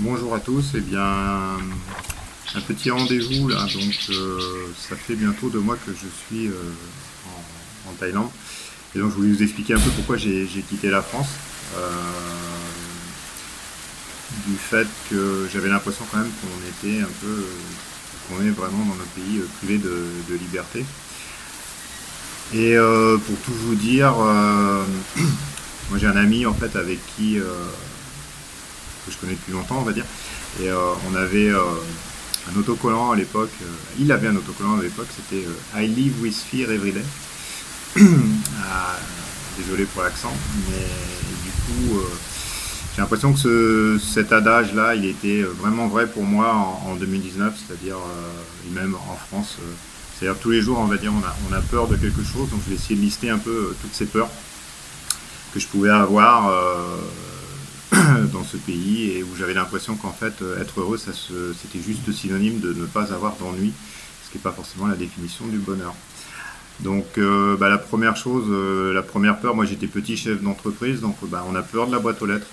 Bonjour à tous, eh bien un petit rendez-vous là, donc ça fait bientôt 2 mois que je suis en Thaïlande et donc je voulais vous expliquer un peu pourquoi j'ai quitté la France. Euh, du fait que j'avais l'impression quand même qu'on était un peu, qu'on est vraiment dans notre pays privé de liberté. Et pour tout vous dire, moi j'ai un ami en fait avec qui que je connais depuis longtemps on va dire, et on avait un autocollant à l'époque, il avait un autocollant à l'époque, c'était I live with fear every day. Ah, désolé pour l'accent, mais du coup, j'ai l'impression que cet adage-là, il était vraiment vrai pour moi en 2019, c'est-à-dire, et même en France. C'est-à-dire tous les jours, on va dire, on a peur de quelque chose, donc je vais essayer de lister un peu toutes ces peurs que je pouvais avoir dans ce pays et où j'avais l'impression qu'en fait, être heureux, c'était juste synonyme de ne pas avoir d'ennui, ce qui n'est pas forcément la définition du bonheur. Donc la première chose, la première peur, moi j'étais petit chef d'entreprise, donc on a peur de la boîte aux lettres,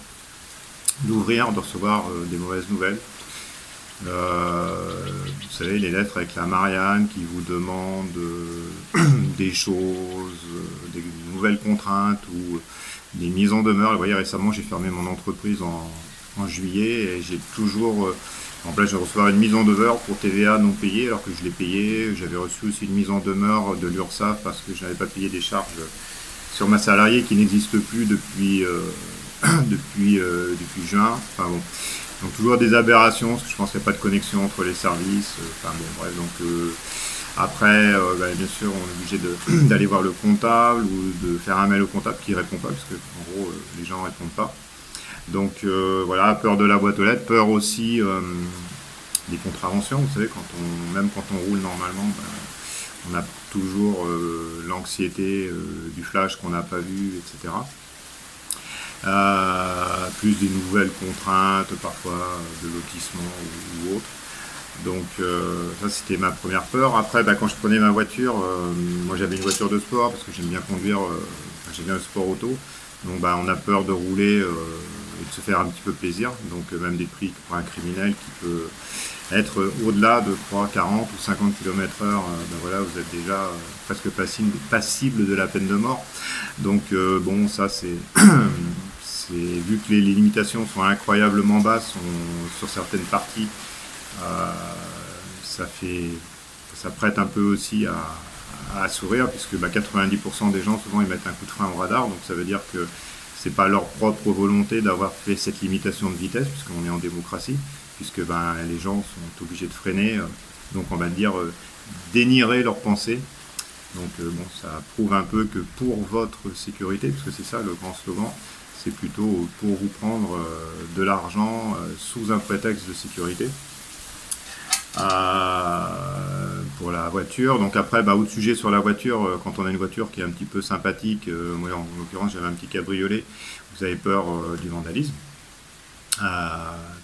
d'ouvrir, de recevoir des mauvaises nouvelles. Vous savez, les lettres avec la Marianne qui vous demande des choses, des nouvelles contraintes ou des mises en demeure. Vous voyez, récemment j'ai fermé mon entreprise en juillet et j'ai toujours... en place, je vais recevoir une mise en demeure pour TVA non payée alors que je l'ai payé. J'avais reçu aussi une mise en demeure de l'URSSAF parce que je n'avais pas payé des charges sur ma salariée qui n'existe plus depuis, depuis juin. Enfin bon. Donc toujours des aberrations, parce que je pense qu'il n'y a pas de connexion entre les services. Enfin bon, bref, donc après, bien sûr, on est obligé d'aller voir le comptable ou de faire un mail au comptable qui ne répond pas, parce que en gros, les gens ne répondent pas. Donc voilà, peur de la boîte aux lettres, peur aussi des contraventions. Vous savez, même quand on roule normalement, on a toujours l'anxiété du flash qu'on n'a pas vu, etc. Plus des nouvelles contraintes, parfois de lotissement ou autre. Donc ça c'était ma première peur. Après quand je prenais ma voiture, moi j'avais une voiture de sport parce que j'aime bien conduire, j'aime bien le sport auto. Donc on a peur de rouler et de se faire un petit peu plaisir. Donc même des prix pour un criminel qui peut être au-delà de 3, 40 ou 50 km/h, voilà, vous êtes déjà presque passible de la peine de mort. Donc bon, ça c'est vu que les limitations sont incroyablement basses sur certaines parties, euh, ça prête un peu aussi à sourire, puisque 90% des gens souvent ils mettent un coup de frein au radar, donc ça veut dire que c'est pas leur propre volonté d'avoir fait cette limitation de vitesse, puisqu'on est en démocratie, puisque les gens sont obligés de freiner, donc on va dire dénier leurs pensées. Donc bon, ça prouve un peu que pour votre sécurité, parce que c'est ça le grand slogan, c'est plutôt pour vous prendre de l'argent sous un prétexte de sécurité. Pour la voiture. Donc après, autre sujet sur la voiture, quand on a une voiture qui est un petit peu sympathique, moi en l'occurrence j'avais un petit cabriolet, vous avez peur du vandalisme.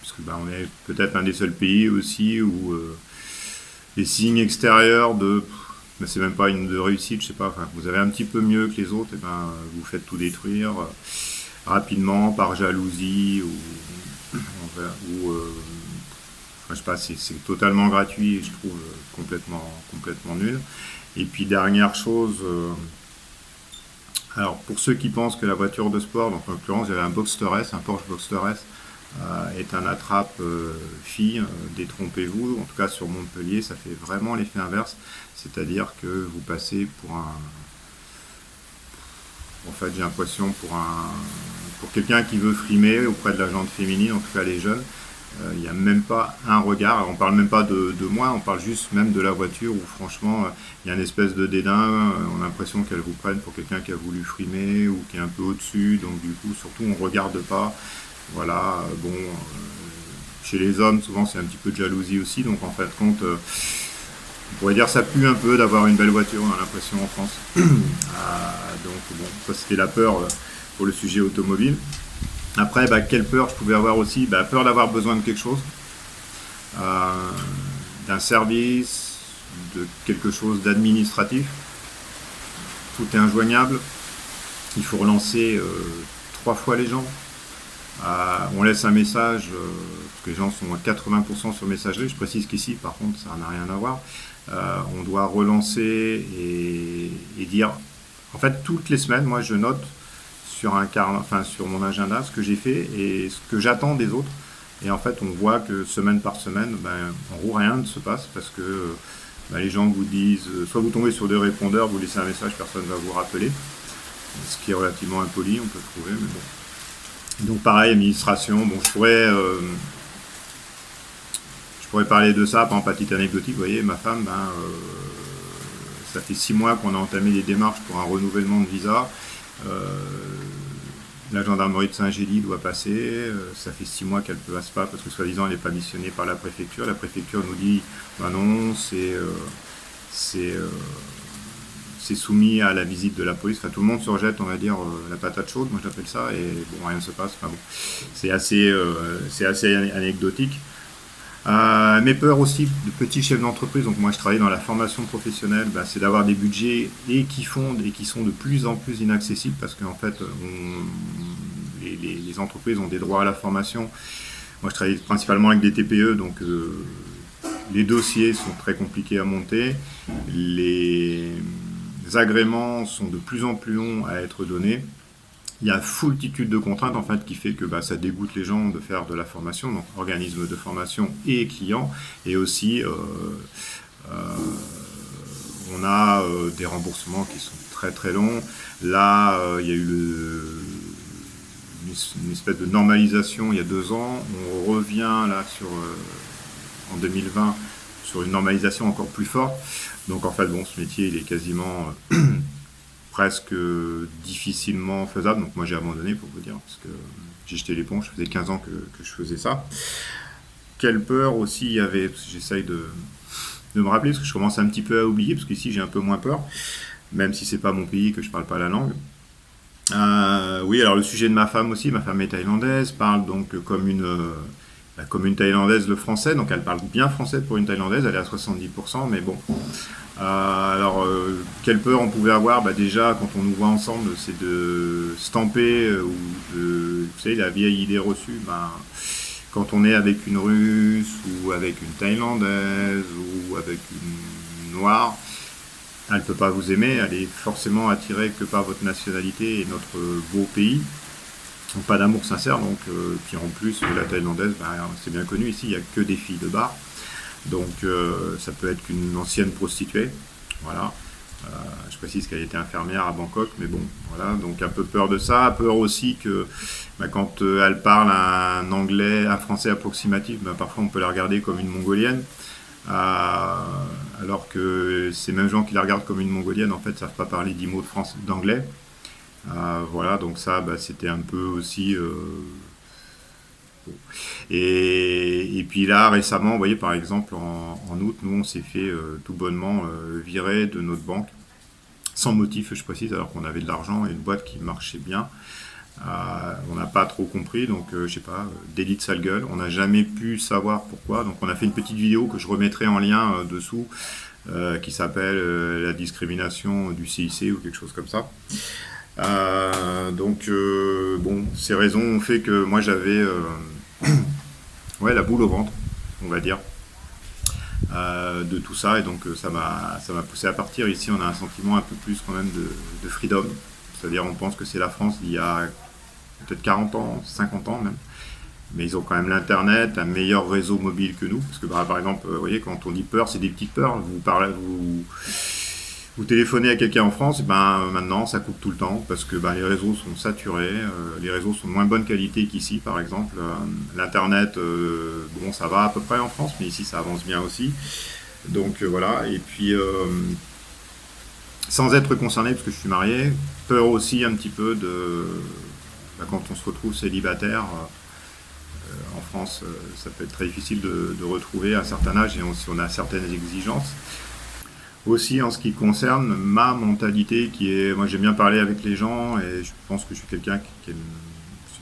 Puisque on est peut-être un des seuls pays aussi où les signes extérieurs c'est même pas une de réussite, je sais pas, vous avez un petit peu mieux que les autres, et vous faites tout détruire rapidement par jalousie ou je sais pas, c'est totalement gratuit et je trouve complètement nul. Et puis dernière chose, alors pour ceux qui pensent que la voiture de sport, donc en l'occurrence j'avais un Boxster S, un Porsche Boxster S, est un attrape-fille, détrompez-vous. En tout cas sur Montpellier, ça fait vraiment l'effet inverse, c'est-à-dire que vous passez pour un... En fait, j'ai l'impression pour quelqu'un qui veut frimer auprès de la gente féminine, en tout cas les jeunes, il n'y a même pas un regard. Alors, on parle même pas de moi, on parle juste même de la voiture où franchement il y a une espèce de dédain. On a l'impression qu'elles vous prennent pour quelqu'un qui a voulu frimer ou qui est un peu au-dessus. Donc du coup, surtout, on regarde pas. Voilà. Bon, chez les hommes, souvent c'est un petit peu de jalousie aussi. Donc en fait, compte, on pourrait dire ça pue un peu d'avoir une belle voiture. On a l'impression en France. Donc bon, ça c'était la peur pour le sujet automobile. Après, quelle peur je pouvais avoir aussi, peur d'avoir besoin de quelque chose, d'un service, de quelque chose d'administratif. Tout est injoignable. Il faut relancer 3 fois les gens. On laisse un message que les gens sont à 80% sur messagerie. Je précise qu'ici, par contre, ça n'a rien à voir. On doit relancer et dire, en fait, toutes les semaines, moi, je note sur mon agenda ce que j'ai fait et ce que j'attends des autres. Et en fait, on voit que semaine par semaine, en gros, rien ne se passe parce que les gens vous disent, soit vous tombez sur des répondeurs, vous laissez un message, personne ne va vous rappeler, ce qui est relativement impoli, on peut trouver, mais bon. Donc pareil, administration, bon, je pourrais parler de ça, par exemple, à titre anecdotique, vous voyez, ma femme, ça fait 6 mois qu'on a entamé les démarches pour un renouvellement de visa. La gendarmerie de Saint-Gély doit passer, ça fait 6 mois qu'elle ne passe pas parce que soi-disant elle n'est pas missionnée par la préfecture. La préfecture nous dit non, c'est soumis à la visite de la police. Enfin, tout le monde se rejette, on va dire, la patate chaude, moi j'appelle ça, et bon, rien ne se passe. Enfin, bon, c'est assez anecdotique. Mes peurs aussi de petits chefs d'entreprise, donc moi je travaille dans la formation professionnelle, c'est d'avoir des budgets et qui sont de plus en plus inaccessibles parce qu'en fait les entreprises ont des droits à la formation. Moi je travaille principalement avec des TPE, donc les dossiers sont très compliqués à monter, les agréments sont de plus en plus longs à être donnés. Il y a foultitude de contraintes en fait qui fait que ça dégoûte les gens de faire de la formation, donc organisme de formation et clients, et aussi on a des remboursements qui sont très très longs. Là, il y a eu une espèce de normalisation il y a 2 ans. On revient là en 2020 sur une normalisation encore plus forte. Donc en fait, bon, ce métier il est quasiment presque difficilement faisable. Donc moi j'ai abandonné pour vous dire, parce que j'ai jeté l'éponge, ça faisait 15 ans que je faisais ça. Quelle peur aussi il y avait, parce que j'essaye de me rappeler, parce que je commence un petit peu à oublier, parce qu'ici j'ai un peu moins peur, même si c'est pas mon pays, que je parle pas la langue. Oui, alors le sujet de ma femme aussi, ma femme est thaïlandaise, parle donc comme une Thaïlandaise le français, donc elle parle bien français pour une Thaïlandaise, elle est à 70%, mais bon. Quelle peur on pouvait avoir, déjà quand on nous voit ensemble, c'est de stamper ou de, vous savez, la vieille idée reçue, quand on est avec une Russe ou avec une Thaïlandaise ou avec une Noire, elle ne peut pas vous aimer, elle est forcément attirée que par votre nationalité et notre beau pays. Donc pas d'amour sincère, donc puis en plus la Thaïlandaise, c'est bien connu ici, il n'y a que des filles de bar. Donc ça peut être qu'une ancienne prostituée, voilà. Je précise qu'elle était infirmière à Bangkok, mais bon, voilà, donc un peu peur de ça, peur aussi que quand elle parle un français approximatif, parfois on peut la regarder comme une mongolienne, alors que ces mêmes gens qui la regardent comme une mongolienne en fait ne savent pas parler 10 mots d'anglais. Voilà, donc ça, c'était un peu aussi... Et puis là, récemment, vous voyez, par exemple, en août, nous, on s'est fait tout bonnement virer de notre banque, sans motif, je précise, alors qu'on avait de l'argent et une boîte qui marchait bien. On n'a pas trop compris, donc je sais pas, délit de sale gueule. On n'a jamais pu savoir pourquoi. Donc on a fait une petite vidéo que je remettrai en lien dessous, qui s'appelle la discrimination du CIC ou quelque chose comme ça. Bon, ces raisons ont fait que moi j'avais la boule au ventre, on va dire, de tout ça, et donc ça m'a poussé à partir. Ici on a un sentiment un peu plus quand même de freedom, c'est-à-dire on pense que c'est la France d'il y a peut-être 40 ans, 50 ans même, mais ils ont quand même l'internet, un meilleur réseau mobile que nous, parce que par exemple, vous voyez, quand on dit peur, c'est des petites peurs, vous téléphonez à quelqu'un en France, maintenant ça coupe tout le temps parce que les réseaux sont saturés, les réseaux sont de moins bonne qualité qu'ici par exemple. L'internet, bon ça va à peu près en France, mais ici ça avance bien aussi. Donc voilà, et puis sans être concerné parce que je suis marié, peur aussi un petit peu de quand on se retrouve célibataire. En France, ça peut être très difficile de retrouver à un certain âge et si on a certaines exigences. Aussi en ce qui concerne ma mentalité moi j'aime bien parler avec les gens et je pense que je suis quelqu'un qui est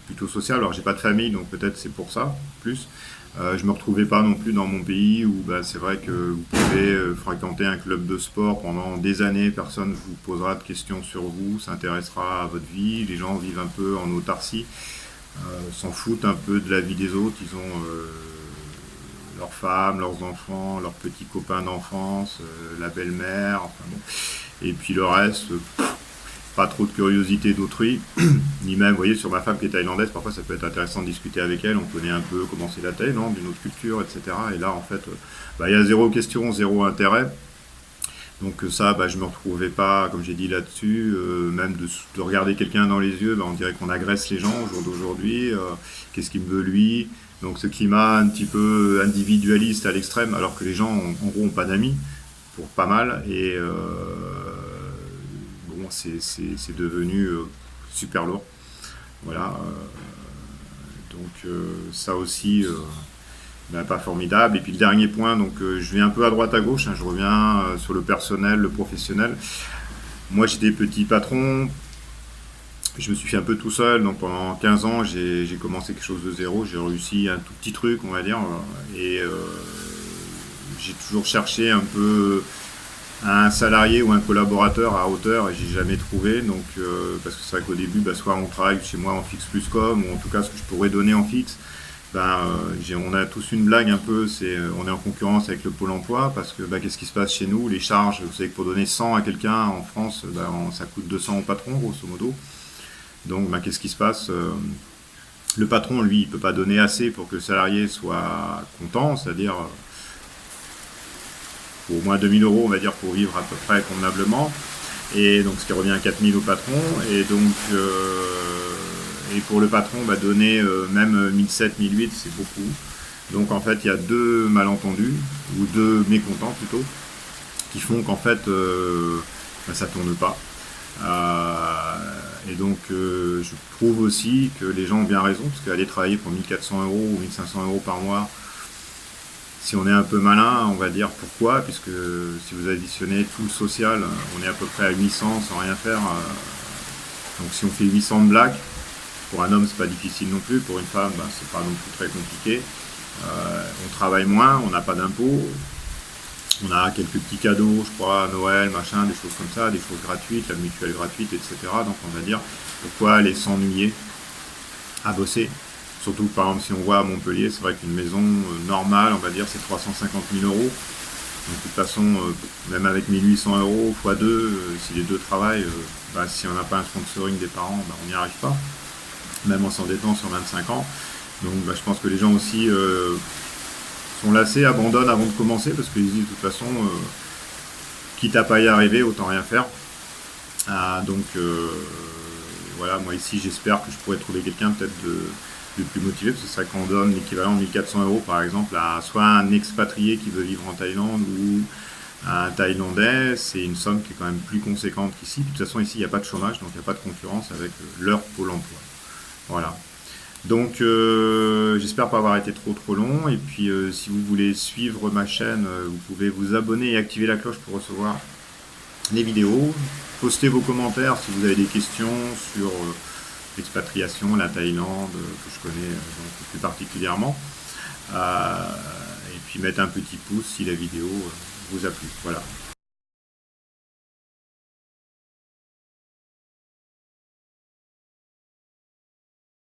plutôt social, alors j'ai pas de famille donc peut-être c'est pour ça, plus. Je me retrouvais pas non plus dans mon pays où c'est vrai que vous pouvez fréquenter un club de sport pendant des années, personne vous posera de questions sur vous, s'intéressera à votre vie, les gens vivent un peu en autarcie, s'en foutent un peu de la vie des autres, ils ont leurs femmes, leurs enfants, leurs petits copains d'enfance, la belle-mère, enfin bon. Et puis le reste, pas trop de curiosité d'autrui, ni même, vous voyez, sur ma femme qui est thaïlandaise, parfois ça peut être intéressant de discuter avec elle, on connaît un peu comment c'est la Thaïlande, une autre culture, etc. Et là, en fait, il y a zéro question, zéro intérêt. Donc ça, je me retrouvais pas, comme j'ai dit là-dessus, même de regarder quelqu'un dans les yeux, on dirait qu'on agresse les gens au jour d'aujourd'hui. Qu'est-ce qu'il me veut lui? Donc ce climat un petit peu individualiste à l'extrême, alors que les gens, en gros, ont pas d'amis, pour pas mal. Et bon, c'est devenu super lourd. Voilà. Donc ça aussi, pas formidable. Et puis le dernier point, donc je vais un peu à droite à gauche, je reviens sur le personnel, le professionnel. Moi j'étais petit patron, je me suis fait un peu tout seul, donc pendant 15 ans j'ai commencé quelque chose de zéro, j'ai réussi un tout petit truc on va dire, et j'ai toujours cherché un peu un salarié ou un collaborateur à hauteur et j'ai jamais trouvé, donc parce que c'est vrai qu'au début soit on travaille chez moi en fixe plus com, ou en tout cas ce que je pourrais donner en fixe, on a tous une blague un peu, on est en concurrence avec le Pôle emploi parce que qu'est-ce qui se passe chez nous, les charges, vous savez que pour donner 100 à quelqu'un en France, ça coûte 200 au patron grosso modo. Donc qu'est-ce qui se passe, le patron lui il peut pas donner assez pour que le salarié soit content, c'est-à-dire pour au moins 2000 euros on va dire pour vivre à peu près convenablement, et donc ce qui revient à 4000 au patron, et donc et pour le patron, donner même 1700, 1008, c'est beaucoup. Donc en fait, il y a deux malentendus, ou deux mécontents plutôt, qui font qu'en fait, ça tourne pas. Et donc, je trouve aussi que les gens ont bien raison, parce qu'aller travailler pour 1400 euros ou 1500 euros par mois, si on est un peu malin, on va dire pourquoi, puisque si vous additionnez tout le social, on est à peu près à 800 sans rien faire. Donc si on fait 800 de blagues, pour un homme, c'est pas difficile non plus. Pour une femme, c'est pas non plus très compliqué. On travaille moins, on n'a pas d'impôts. On a quelques petits cadeaux, je crois, à Noël, machin, des choses comme ça, des choses gratuites, la mutuelle gratuite, etc. Donc on va dire, pourquoi aller s'ennuyer à bosser? Surtout, par exemple, si on voit à Montpellier, c'est vrai qu'une maison normale, on va dire, c'est 350 000 euros. Donc, de toute façon, même avec 1800 euros x 2, si les deux travaillent, si on n'a pas un sponsoring des parents, on n'y arrive pas. Même en s'endettant sur 25 ans. Donc je pense que les gens aussi sont lassés, abandonnent avant de commencer, parce qu'ils disent de toute façon, quitte à pas y arriver, autant rien faire. Donc voilà, moi ici j'espère que je pourrais trouver quelqu'un peut-être de plus motivé, parce que c'est vrai qu'on donne l'équivalent de 1400 euros par exemple à soit un expatrié qui veut vivre en Thaïlande ou un Thaïlandais, c'est une somme qui est quand même plus conséquente qu'ici. De toute façon ici il n'y a pas de chômage, donc il n'y a pas de concurrence avec leur Pôle emploi. Voilà. Donc j'espère pas avoir été trop long, et puis si vous voulez suivre ma chaîne, vous pouvez vous abonner et activer la cloche pour recevoir les vidéos. Postez vos commentaires si vous avez des questions sur l'expatriation, la Thaïlande, que je connais donc plus particulièrement. Et puis mettre un petit pouce si la vidéo vous a plu. Voilà.